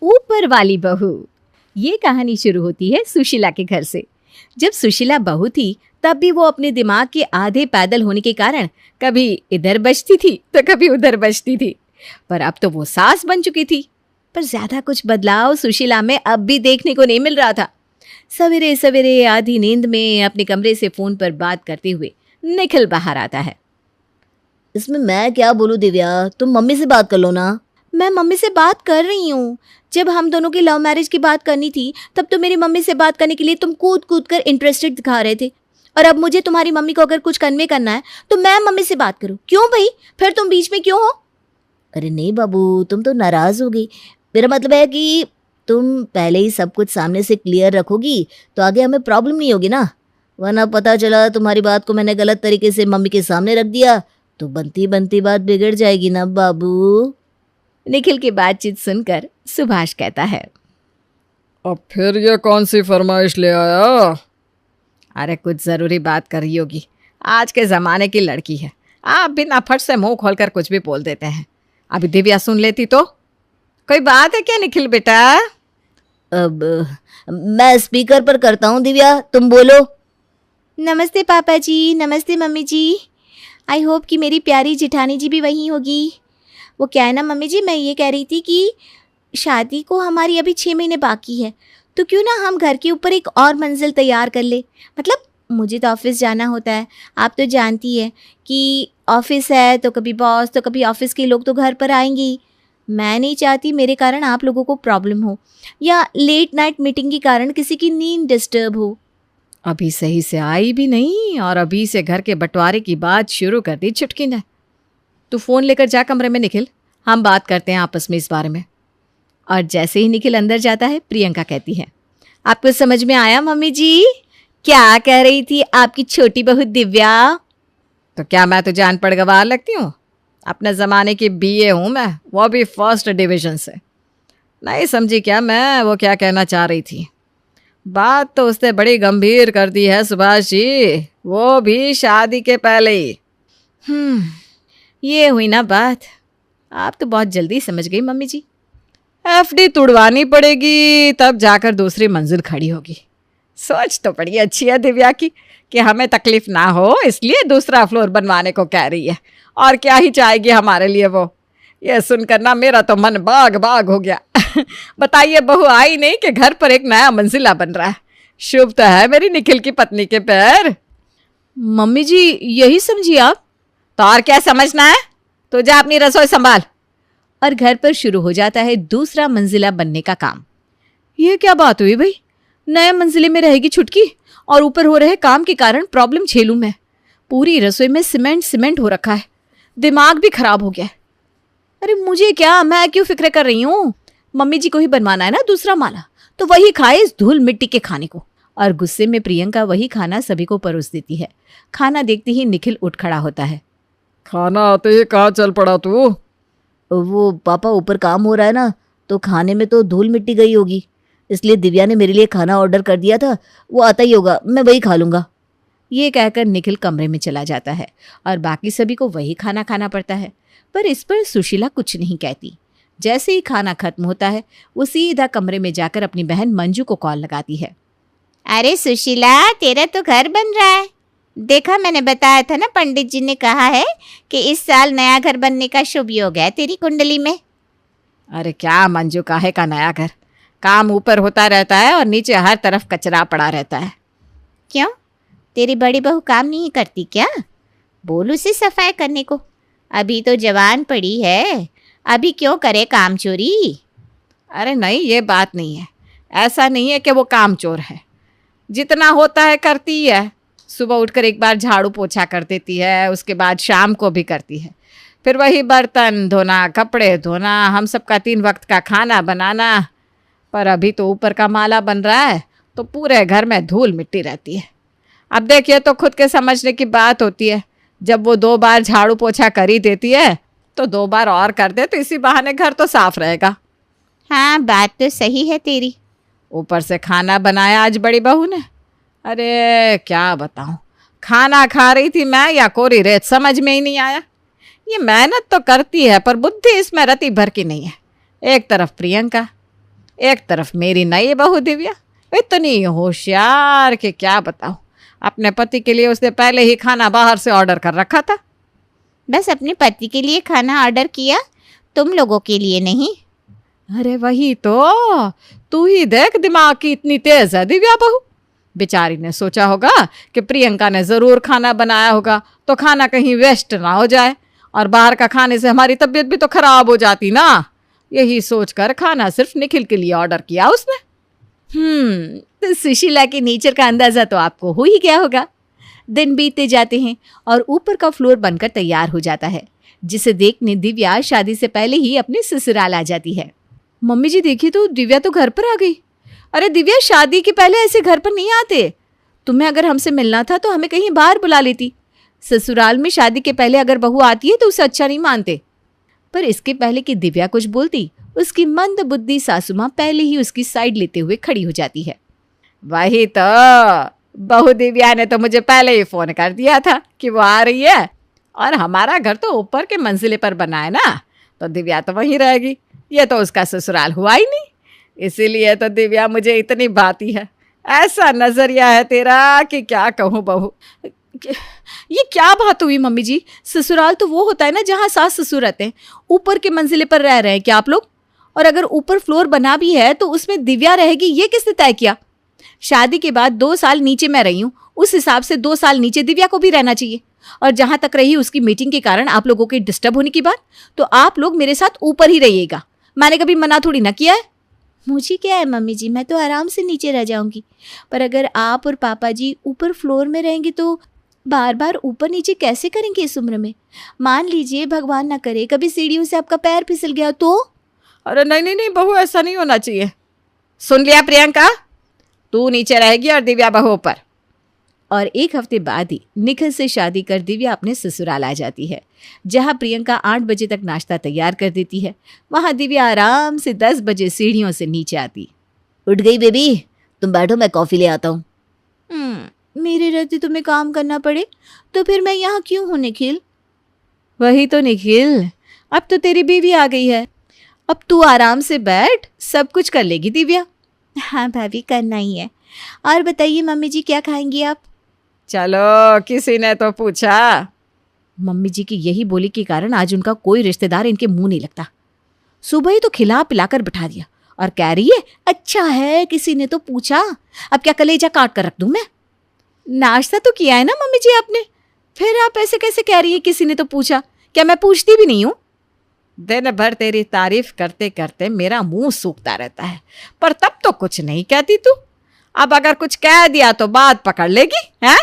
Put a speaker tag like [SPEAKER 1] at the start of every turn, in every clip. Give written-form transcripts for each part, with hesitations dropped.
[SPEAKER 1] ऊपर वाली बहू। ये कहानी शुरू होती है सुशीला के घर से। जब सुशीला बहू थी तब भी वो अपने दिमाग के आधे पैदल होने के कारण कभी इधर बजती थी तो कभी उधर बजती थी। पर अब तो वो सास बन चुकी थी। पर ज्यादा कुछ बदलाव सुशीला में अब भी देखने को नहीं मिल रहा था। सवेरे सवेरे आधी नींद में अपने कमरे से फोन पर बात करते हुए निखिल बाहर आता है।
[SPEAKER 2] इसमें मैं क्या बोलूं दिव्या, तुम मम्मी से बात कर लो ना।
[SPEAKER 1] मैं मम्मी से बात कर रही हूँ। जब हम दोनों की लव मैरिज की बात करनी थी तब तो मेरी मम्मी से बात करने के लिए तुम कूद कूद कर इंटरेस्टेड दिखा रहे थे, और अब मुझे तुम्हारी मम्मी को अगर कुछ कन्वे करना है तो मैं मम्मी से बात करूँ? क्यों भाई, फिर तुम बीच में क्यों हो?
[SPEAKER 2] अरे नहीं बाबू, तुम तो नाराज हो गई। मेरा मतलब है कि तुम पहले ही सब कुछ सामने से क्लियर रखोगी तो आगे हमें प्रॉब्लम नहीं होगी ना। वरना पता चला तुम्हारी बात को मैंने गलत तरीके से मम्मी के सामने रख दिया तो बनती बनती बात बिगड़ जाएगी ना बाबू।
[SPEAKER 1] निखिल की बातचीत सुनकर सुभाष कहता है,
[SPEAKER 3] अब फिर ये कौन सी फरमाइश ले आया?
[SPEAKER 1] अरे कुछ ज़रूरी बात कर रही होगी। आज के ज़माने की लड़की है, आप बिना फट से मुंह खोलकर कुछ भी बोल देते हैं। अभी दिव्या सुन लेती तो। कोई बात है क्या निखिल बेटा?
[SPEAKER 2] अब मैं स्पीकर पर करता हूँ दिव्या, तुम बोलो।
[SPEAKER 1] नमस्ते पापा जी, नमस्ते मम्मी जी। आई होप कि मेरी प्यारी जिठानी जी भी वहीं होगी। वो क्या है ना मम्मी जी, मैं ये कह रही थी कि शादी को हमारी अभी 6 महीने बाकी है, तो क्यों ना हम घर के ऊपर एक और मंजिल तैयार कर ले। मतलब मुझे तो ऑफिस जाना होता है, आप तो जानती है कि ऑफिस है तो कभी बॉस तो कभी ऑफिस के लोग तो घर पर आएंगे ही। मैं नहीं चाहती मेरे कारण आप लोगों को प्रॉब्लम हो या लेट नाइट मीटिंग के कारण किसी की नींद डिस्टर्ब हो। अभी सही से आई भी नहीं और अभी से घर के बंटवारे की बात शुरू कर दी चुटकी ने। तू फ़ोन लेकर जा कमरे में निखिल, हम बात करते हैं आपस में इस बारे में। और जैसे ही निखिल अंदर जाता है प्रियंका कहती है, आपको समझ में आया मम्मी जी? क्या कह रही थी आपकी छोटी बहू दिव्या? तो क्या मैं तो जान पड़ गवार लगती हूँ? अपने ज़माने की बीए हूँ मैं, वो भी फर्स्ट डिवीज़न से। नहीं समझी क्या मैं वो क्या कहना चाह रही थी? बात तो उसने बड़ी गंभीर कर दी है सुभाष जी, वो भी शादी के पहले ही। ये हुई ना बात। आप तो बहुत जल्दी समझ गई मम्मी जी। एफडी तुड़वानी पड़ेगी तब जाकर दूसरी मंजिल खड़ी होगी। सोच तो बड़ी अच्छी है दिव्या की कि हमें तकलीफ ना हो इसलिए दूसरा फ्लोर बनवाने को कह रही है, और क्या ही चाहेगी हमारे लिए वो। ये सुनकर ना मेरा तो मन बाग बाग हो गया। बताइए बहू आई नहीं कि घर पर एक नया मंजिला बन रहा है। शुभ तो है मेरी निखिल की पत्नी के पैर। मम्मी जी यही समझिए आप। तो और क्या समझना है? तो जा अपनी रसोई संभाल। और घर पर शुरू हो जाता है दूसरा मंजिला बनने का काम। ये क्या बात हुई भाई? नए मंजिले में रहेगी छुटकी और ऊपर हो रहे काम के कारण प्रॉब्लम झेलूं मैं। पूरी रसोई में सीमेंट हो रखा है, दिमाग भी खराब हो गया है। अरे मुझे क्या, मैं क्यों फिक्र कर रही हूँ? मम्मी जी को ही बनवाना है ना दूसरा माला, तो वही खाए इस धूल मिट्टी के खाने को। और गुस्से में प्रियंका वही खाना सभी को परोस देती है। खाना देखते ही निखिल उठ खड़ा होता है।
[SPEAKER 3] खाना आते ही कहाँ चल पड़ा तू?
[SPEAKER 2] वो पापा ऊपर काम हो रहा है ना, तो खाने में तो धूल मिट्टी गई होगी, इसलिए दिव्या ने मेरे लिए खाना ऑर्डर कर दिया था, वो आता ही होगा, मैं वही खा लूँगा।
[SPEAKER 1] ये कहकर निखिल कमरे में चला जाता है और बाकी सभी को वही खाना खाना पड़ता है। पर इस पर सुशीला कुछ नहीं कहती। जैसे ही खाना खत्म होता है वो सीधा कमरे में जाकर अपनी बहन मंजू को कॉल लगाती है। अरे सुशीला, तेरा तो घर बन रहा है। देखा, मैंने बताया था ना, पंडित जी ने कहा है कि इस साल नया घर बनने का शुभ योग है तेरी कुंडली में। अरे क्या मंजू, काहे का नया घर? काम ऊपर होता रहता है और नीचे हर तरफ कचरा पड़ा रहता है। क्यों, तेरी बड़ी बहू काम नहीं करती क्या? बोल उसे सफाई करने को, अभी तो जवान पड़ी है, अभी क्यों करे काम चोरी? अरे नहीं, ये बात नहीं है। ऐसा नहीं है कि वो काम चोर है, जितना होता है करती है। सुबह उठकर एक बार झाड़ू पोछा कर देती है, उसके बाद शाम को भी करती है, फिर वही बर्तन धोना, कपड़े धोना, हम सबका 3 वक्त का खाना बनाना। पर अभी तो ऊपर का माला बन रहा है तो पूरे घर में धूल मिट्टी रहती है। अब देखिए तो खुद के समझने की बात होती है। जब वो 2 बार झाड़ू पोछा कर ही देती है तो 2 बार और कर दे तो इसी बहाने घर तो साफ रहेगा। हाँ, बात तो सही है तेरी। ऊपर से खाना बनाया आज बड़ी बहू ने। अरे क्या बताऊं, खाना खा रही थी मैं या कोरी रेत, समझ में ही नहीं आया। ये मेहनत तो करती है पर बुद्धि इसमें रति भर की नहीं है। एक तरफ प्रियंका, एक तरफ मेरी नई बहू दिव्या इतनी होशियार कि क्या बताऊं। अपने पति के लिए उसने पहले ही खाना बाहर से ऑर्डर कर रखा था।
[SPEAKER 2] बस अपने पति के लिए खाना ऑर्डर किया, तुम लोगों के लिए नहीं।
[SPEAKER 1] अरे वही तो, तू ही देख दिमाग की इतनी तेज है दिव्या बहू। बेचारी ने सोचा होगा कि प्रियंका ने जरूर खाना बनाया होगा तो खाना कहीं वेस्ट ना हो जाए, और बाहर का खाने से हमारी तबीयत भी तो खराब हो जाती ना। यही सोचकर खाना सिर्फ निखिल के लिए ऑर्डर किया उसने।
[SPEAKER 2] तो सुशीला के नेचर का अंदाजा तो आपको हो ही गया होगा।
[SPEAKER 1] दिन बीतते जाते हैं और ऊपर का फ्लोर बनकर तैयार हो जाता है, जिसे देखने दिव्या शादी से पहले ही अपने ससुराल आ जाती है। मम्मी जी देखिए तो दिव्या तो घर पर आ गई। अरे दिव्या, शादी के पहले ऐसे घर पर नहीं आते। तुम्हें अगर हमसे मिलना था तो हमें कहीं बाहर बुला लेती। ससुराल में शादी के पहले अगर बहू आती है तो उसे अच्छा नहीं मानते। पर इसके पहले कि दिव्या कुछ बोलती, उसकी मंद बुद्धि सासू माँ पहले ही उसकी साइड लेते हुए खड़ी हो जाती है। वही तो, बहू दिव्या ने तो मुझे पहले ही फोन कर दिया था कि वो आ रही है, और हमारा घर तो ऊपर के मंजिले पर बना है ना, तो दिव्या तो वहीं रहेगी। ये तो उसका ससुराल हुआ ही नहीं, इसीलिए तो दिव्या मुझे इतनी भाती है। ऐसा नजरिया है तेरा कि क्या कहूँ बहू। ये क्या बात हुई मम्मी जी? ससुराल तो वो होता है ना जहाँ सास ससुर रहते हैं। ऊपर के मंजिले पर रह रहे हैं क्या आप लोग? और अगर ऊपर फ्लोर बना भी है तो उसमें दिव्या रहेगी, ये किसने तय किया? शादी के बाद 2 साल नीचे मैं रही हूँ, उस हिसाब से 2 साल नीचे दिव्या को भी रहना चाहिए। और जहां तक रही उसकी मीटिंग के कारण आप लोगों के डिस्टर्ब होने की बात, तो आप लोग मेरे साथ ऊपर ही रहिएगा। मैंने कभी मना थोड़ी ना किया है।
[SPEAKER 2] मुझे क्या है मम्मी जी, मैं तो आराम से नीचे रह जाऊंगी। पर अगर आप और पापा जी ऊपर फ्लोर में रहेंगे तो बार बार ऊपर नीचे कैसे करेंगे इस उम्र में? मान लीजिए भगवान ना करे कभी सीढ़ियों से आपका पैर फिसल गया तो?
[SPEAKER 1] अरे नहीं नहीं नहीं बहू, ऐसा नहीं होना चाहिए। सुन लिया प्रियंका, तू नीचे रहेगी और दिव्या बहू ऊपर। और 1 हफ्ते बाद ही निखिल से शादी कर दिव्या अपने ससुराल आ जाती है, जहां प्रियंका 8 बजे तक नाश्ता तैयार कर देती है। वहां दिव्या आराम से 10 बजे सीढ़ियों से नीचे आती।
[SPEAKER 2] उठ गई बेबी, तुम बैठो, मैं कॉफी ले आता हूँ।
[SPEAKER 1] मेरे रहते तुम्हें काम करना पड़े तो फिर मैं यहाँ क्यों हूँ निखिल? वही तो निखिल, अब तो तेरी बीवी आ गई है, अब तू आराम से बैठ, सब कुछ कर लेगी दिव्या।
[SPEAKER 2] हाँ भाभी, करना ही है। और बताइए मम्मी जी, क्या खाएंगी आप?
[SPEAKER 1] चलो, किसी ने तो पूछा। मम्मी जी की यही बोली के कारण आज उनका कोई रिश्तेदार इनके मुंह नहीं लगता। सुबह ही तो खिला पिलाकर बिठा दिया और कह रही है अच्छा है किसी ने तो पूछा। अब क्या कलेजा काट कर रख दूं मैं? नाश्ता तो किया है ना मम्मी जी आपने, फिर आप ऐसे कैसे कह रही है किसी ने तो पूछा? क्या मैं पूछती भी नहीं हूं? दिन भर तेरी तारीफ करते करते मेरा मुंह सूखता रहता है, पर तब तो कुछ नहीं कहती तू। अब अगर कुछ कह दिया तो बात पकड़ लेगी हैं?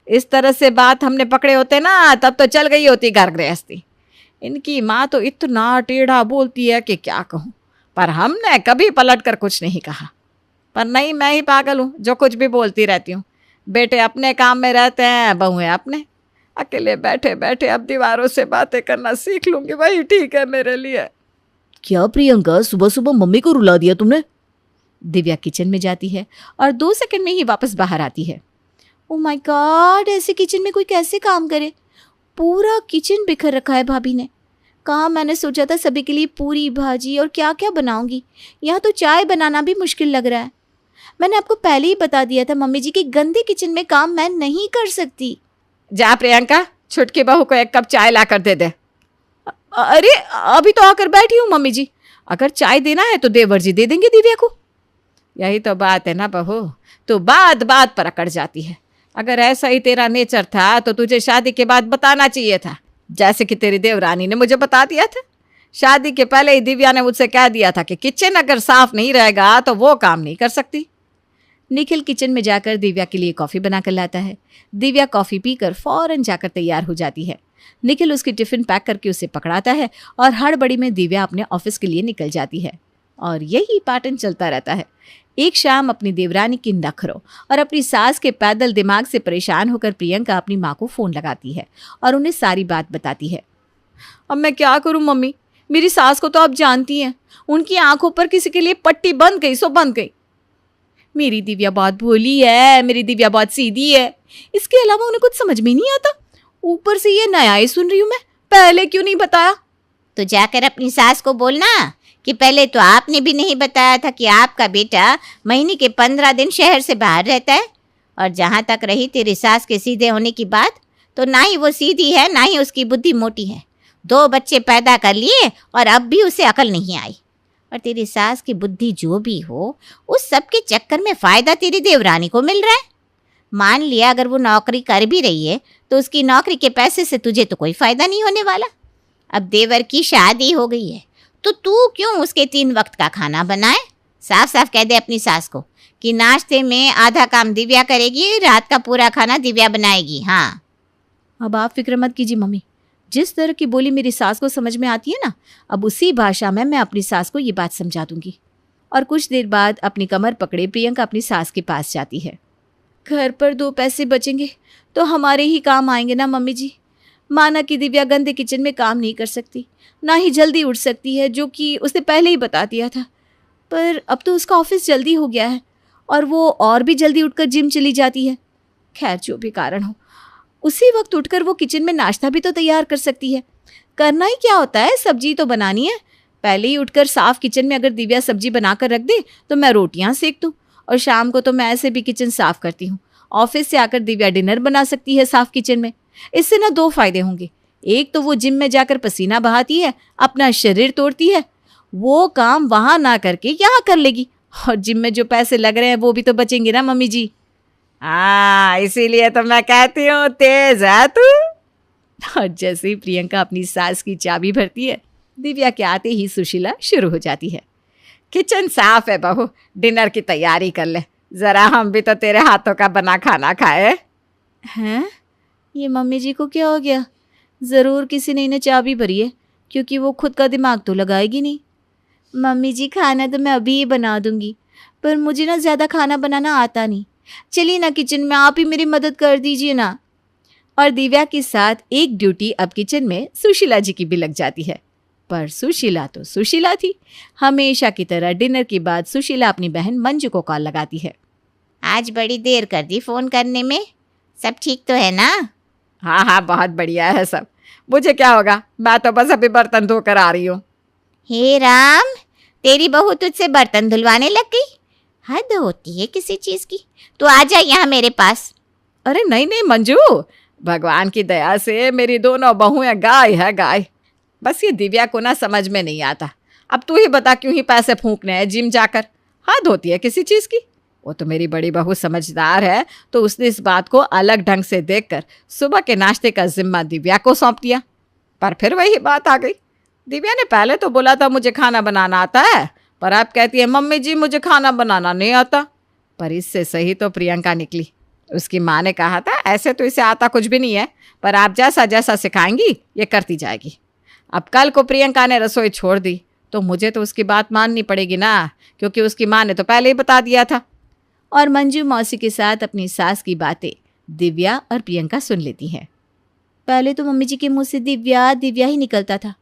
[SPEAKER 1] इस तरह से बात हमने पकड़े होते ना, तब तो चल गई होती घर गृहस्थी। इनकी माँ तो इतना टेढ़ा बोलती है कि क्या कहूँ, पर हमने कभी पलट कर कुछ नहीं कहा। पर नहीं, मैं ही पागल हूँ जो कुछ भी बोलती रहती हूँ। बेटे अपने काम में रहते हैं, बहुएं अपने। अकेले बैठे बैठे अब दीवारों से बातें करना सीख लूंगी, वही ठीक है मेरे लिए।
[SPEAKER 2] क्या प्रियंका, सुबह सुबह मम्मी को रुला दिया तुमने?
[SPEAKER 1] दिव्या किचन में जाती है और 2 सेकंड में ही वापस बाहर आती है। ओ माय गॉड, ऐसे किचन में कोई कैसे काम करे? पूरा किचन बिखर रखा है भाभी ने। कहाँ मैंने सोचा था सभी के लिए पूरी भाजी और क्या क्या बनाऊंगी, यहाँ तो चाय बनाना भी मुश्किल लग रहा है। मैंने आपको पहले ही बता दिया था मम्मी जी कि गंदे किचन में काम मैं नहीं कर सकती। जा प्रियंका, छुटकी बहू को 1 कप चाय ला कर दे दे। अरे अभी तो आकर बैठी हूँ मम्मी जी, अगर चाय देना है तो देवर जी दे देंगे दिव्या को। यही तो बात है ना बहू, तो बात बात पर अकड़ जाती है। अगर ऐसा ही तेरा नेचर था तो तुझे शादी के बाद बताना चाहिए था, जैसे कि तेरी देवरानी ने मुझे बता दिया था। शादी के पहले ही दिव्या ने मुझसे कह दिया था कि किचन अगर साफ नहीं रहेगा तो वो काम नहीं कर सकती। निखिल किचन में जाकर दिव्या के लिए कॉफ़ी बनाकर लाता है। दिव्या कॉफ़ी पीकर फौरन जाकर तैयार हो जाती है। निखिल उसकी टिफ़िन पैक करके उसे पकड़ाता है और हड़बड़ी में दिव्या अपने ऑफिस के लिए निकल जाती है। और यही पैटर्न चलता रहता है। एक शाम अपनी देवरानी की नखरों और अपनी सास के पैदल दिमाग से परेशान होकर प्रियंका अपनी माँ को फ़ोन लगाती है और उन्हें सारी बात बताती है। अब मैं क्या करूँ मम्मी, मेरी सास को तो आप जानती हैं, उनकी आंखों पर किसी के लिए पट्टी बंध गई सो बंध गई। मेरी दिव्या बहुत भोली है, मेरी दिव्या बहुत सीधी है, इसके अलावा उन्हें कुछ समझ में नहीं आता। ऊपर से ये नया ही सुन रही हूँ मैं, पहले क्यों नहीं बताया?
[SPEAKER 2] तो जाकर अपनी सास को बोलना
[SPEAKER 4] कि पहले तो आपने भी नहीं बताया था कि आपका बेटा महीने के 15 दिन शहर से बाहर रहता है। और जहाँ तक रही तेरी सास के सीधे होने की बात, तो ना ही वो सीधी है ना ही उसकी बुद्धि मोटी है। 2 बच्चे पैदा कर लिए और अब भी उसे अकल नहीं आई। और तेरी सास की बुद्धि जो भी हो, उस सब के चक्कर में फ़ायदा तेरी देवरानी को मिल रहा है। मान लिया अगर वो नौकरी कर भी रही है तो उसकी नौकरी के पैसे से तुझे तो कोई फ़ायदा नहीं होने वाला। अब देवर की शादी हो गई है तो तू क्यों उसके 3 वक्त का खाना बनाए। साफ साफ कह दे अपनी सास को कि नाश्ते में आधा काम दिव्या करेगी, रात का पूरा खाना दिव्या बनाएगी। हाँ,
[SPEAKER 1] अब आप फिक्र मत कीजिए मम्मी, जिस तरह की बोली मेरी सास को समझ में आती है ना, अब उसी भाषा में मैं अपनी सास को ये बात समझा दूंगी। और कुछ देर बाद अपनी कमर पकड़े प्रियंका अपनी सास के पास जाती है। घर पर 2 पैसे बचेंगे तो हमारे ही काम आएंगे ना मम्मी जी। माना कि दिव्या गंदे किचन में काम नहीं कर सकती, ना ही जल्दी उठ सकती है, जो कि उसने पहले ही बता दिया था। पर अब तो उसका ऑफिस जल्दी हो गया है और वो और भी जल्दी उठकर जिम चली जाती है। खैर, जो भी कारण हो, उसी वक्त उठकर वो किचन में नाश्ता भी तो तैयार कर सकती है। करना ही क्या होता है, सब्जी तो बनानी है। पहले ही उठकर साफ किचन में अगर दिव्या सब्जी बनाकर रख दे तो मैं रोटियां सेक दूँ, और शाम को तो मैं ऐसे भी किचन साफ करती हूँ। ऑफिस से आकर दिव्या डिनर बना सकती है साफ किचन में। इससे ना 2 फायदे होंगे। एक तो वो जिम में जाकर पसीना बहाती है, अपना शरीर तोड़ती है, वो काम वहाँ ना करके यहाँ कर लेगी, और जिम में जो पैसे लग रहे हैं वो भी तो बचेंगे ना मम्मी जी।
[SPEAKER 4] हाँ, इसीलिए तो मैं कहती हूँ तेज है तू।
[SPEAKER 1] और जैसे ही प्रियंका अपनी सास की चाबी भरती है, दिव्या के आते ही सुशीला शुरू हो जाती है।
[SPEAKER 4] किचन साफ है बहू, डिनर की तैयारी कर ले, जरा हम भी तो तेरे हाथों का बना खाना खाए।
[SPEAKER 1] हैं? ये मम्मी जी को क्या हो गया? ज़रूर किसी ने इन्हें चाबी भरी है, क्योंकि वो खुद का दिमाग तो लगाएगी नहीं। मम्मी जी, खाना तो मैं अभी ही बना दूंगी, पर मुझे ना ज़्यादा खाना बनाना आता नहीं। चलिए ना किचन में, आप ही मेरी मदद कर दीजिए ना। और दिव्या के साथ एक ड्यूटी अब किचन में सुशीला जी की भी लग जाती है। पर सुशीला तो सुशीला थी। हमेशा की तरह डिनर के बाद सुशीला अपनी बहन मंजू को कॉल लगाती है।
[SPEAKER 4] आज बड़ी देर कर दी फ़ोन करने में, सब ठीक तो है ना?
[SPEAKER 3] हाँ हाँ, बहुत बढ़िया है सब। मुझे क्या होगा, मैं तो बस अभी बर्तन धोकर आ रही हूँ।
[SPEAKER 4] हे राम, तेरी बहू तुझसे बर्तन धुलवाने लग गई। हद होती है किसी चीज़ की। तू आ जा यहाँ मेरे पास।
[SPEAKER 3] अरे नहीं नहीं मंजू, भगवान की दया से मेरी दोनों बहुएं गाय है गाय। बस ये दिव्या को ना समझ में नहीं आता। अब तू ही बता, क्यों ही पैसे फूंकने हैं जिम जाकर? हद होती है किसी चीज़ की। वो तो मेरी बड़ी बहू समझदार है, तो उसने इस बात को अलग ढंग से देखकर सुबह के नाश्ते का जिम्मा दिव्या को सौंप दिया। पर फिर वही बात आ गई। दिव्या ने पहले तो बोला था मुझे खाना बनाना आता है, पर अब कहती है मम्मी जी मुझे खाना बनाना नहीं आता। पर इससे सही तो प्रियंका निकली। उसकी माँ ने कहा था ऐसे तो इसे आता कुछ भी नहीं है, पर आप जैसा जैसा सिखाएंगी ये करती जाएगी। अब कल को प्रियंका ने रसोई छोड़ दी तो मुझे तो उसकी बात माननी पड़ेगी ना, क्योंकि उसकी माँ ने तो पहले ही बता दिया था।
[SPEAKER 1] और मंजू मौसी के साथ अपनी सास की बातें दिव्या और प्रियंका सुन लेती हैं। पहले तो मम्मी जी के मुंह से दिव्या दिव्या ही निकलता था,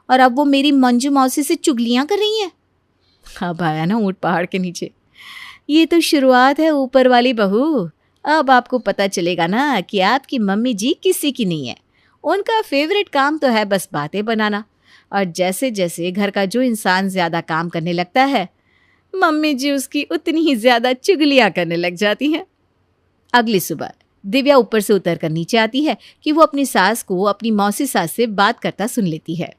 [SPEAKER 1] और अब वो मेरी मंजू मौसी से चुगलियां कर रही हैं। अब आया ना ऊंट पहाड़ के नीचे। ये तो शुरुआत है ऊपर वाली बहू। अब आपको पता चलेगा ना कि आपकी मम्मी जी किसी की नहीं है। उनका फेवरेट काम तो है बस बातें बनाना, और जैसे जैसे घर का जो इंसान ज़्यादा काम करने लगता है, मम्मी जी उसकी उतनी ही ज़्यादा चुगलियाँ करने लग जाती हैं। अगली सुबह दिव्या ऊपर से उतर कर नीचे आती है कि वो अपनी सास को अपनी मौसी सास से बात करता सुन लेती है।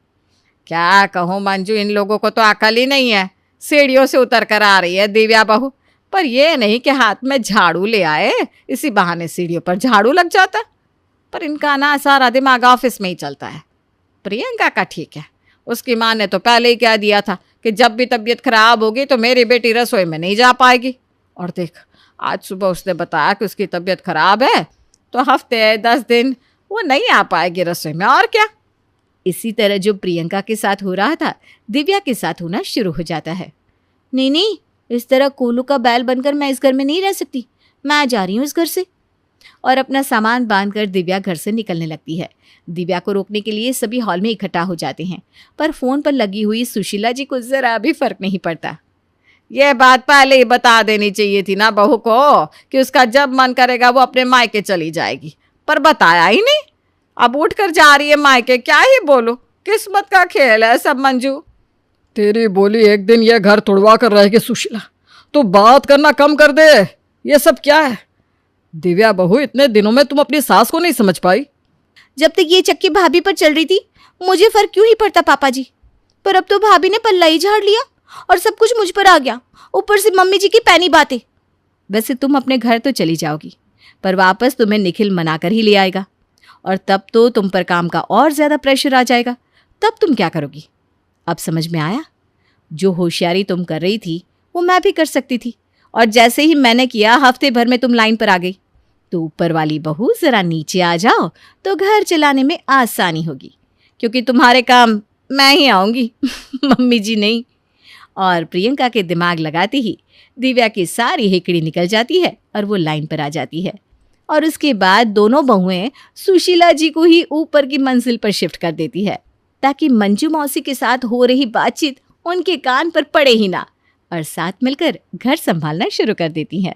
[SPEAKER 3] क्या कहूँ मंजू, इन लोगों को तो अकल ही नहीं है। सीढ़ियों से उतर कर आ रही है दिव्या बहू, पर ये नहीं कि हाथ में झाड़ू ले आए, इसी बहाने सीढ़ियों पर झाड़ू लग जाता। पर इनका ना सारा दिमाग ऑफिस में ही चलता है। प्रियंका का ठीक है, उसकी माँ ने तो पहले ही कह दिया था कि जब भी तबीयत खराब होगी तो मेरी बेटी रसोई में नहीं जा पाएगी। और देख, आज सुबह उसने बताया कि उसकी तबीयत खराब है तो हफ्ते 10 दिन वो नहीं आ पाएगी रसोई में, और क्या।
[SPEAKER 1] इसी तरह जो प्रियंका के साथ हो रहा था, दिव्या के साथ होना शुरू हो जाता है। नहीं नहीं, इस तरह कोलू का बैल बनकर मैं इस घर में नहीं रह सकती। मैं जा रही हूँ इस घर से। और अपना सामान बांधकर दिव्या घर से निकलने लगती है। दिव्या को रोकने के लिए सभी हॉल में इकट्ठा हो जाते हैं, पर फ़ोन पर लगी हुई सुशीला जी को ज़रा भी फर्क नहीं पड़ता।
[SPEAKER 3] ये बात पहले ही बता देनी चाहिए थी ना बहू को कि उसका जब मन करेगा वो अपने मायके चली जाएगी, पर बताया ही नहीं। अब उठ कर जा रही है मायके, क्या ही बोलो, किस्मत का खेल है सब मंजू। तेरी बोली एक दिन यह घर तोड़वा कर रहेगी सुशीला। तो बात करना कम कर दे। ये सब क्या है? दिव्या बहू, इतने दिनों में तुम अपनी सास को नहीं समझ पाई?
[SPEAKER 1] जब तक ये चक्की भाभी पर चल रही थी मुझे फर्क क्यों ही पड़ता पापा जी, पर अब तो भाभी ने पल्ला ही झाड़ लिया और सब कुछ मुझ पर आ गया, ऊपर से मम्मी जी की पैनी बातें। वैसे तुम अपने घर तो चली जाओगी, पर वापस तुम्हें निखिल मना कर ही ले आएगा, और तब तो तुम पर काम का और ज्यादा प्रेशर आ जाएगा। तब तुम क्या करोगी? अब समझ में आया? जो होशियारी तुम कर रही थी वो मैं भी कर सकती थी, और जैसे ही मैंने किया हफ्ते भर में तुम लाइन पर आ गई। तो ऊपर वाली बहू, जरा नीचे आ जाओ तो घर चलाने में आसानी होगी, क्योंकि तुम्हारे काम मैं ही आऊंगी मम्मी जी नहीं। और प्रियंका के दिमाग लगाते ही दिव्या की सारी हिकड़ी निकल जाती है और वो लाइन पर आ जाती है, और उसके बाद दोनों बहुएं सुशीला जी को ही ऊपर की मंजिल पर शिफ्ट कर देती है, ताकि मंजू मौसी के साथ हो रही बातचीत उनके कान पर पड़े ही ना, और साथ मिलकर घर संभालना शुरू कर देती हैं।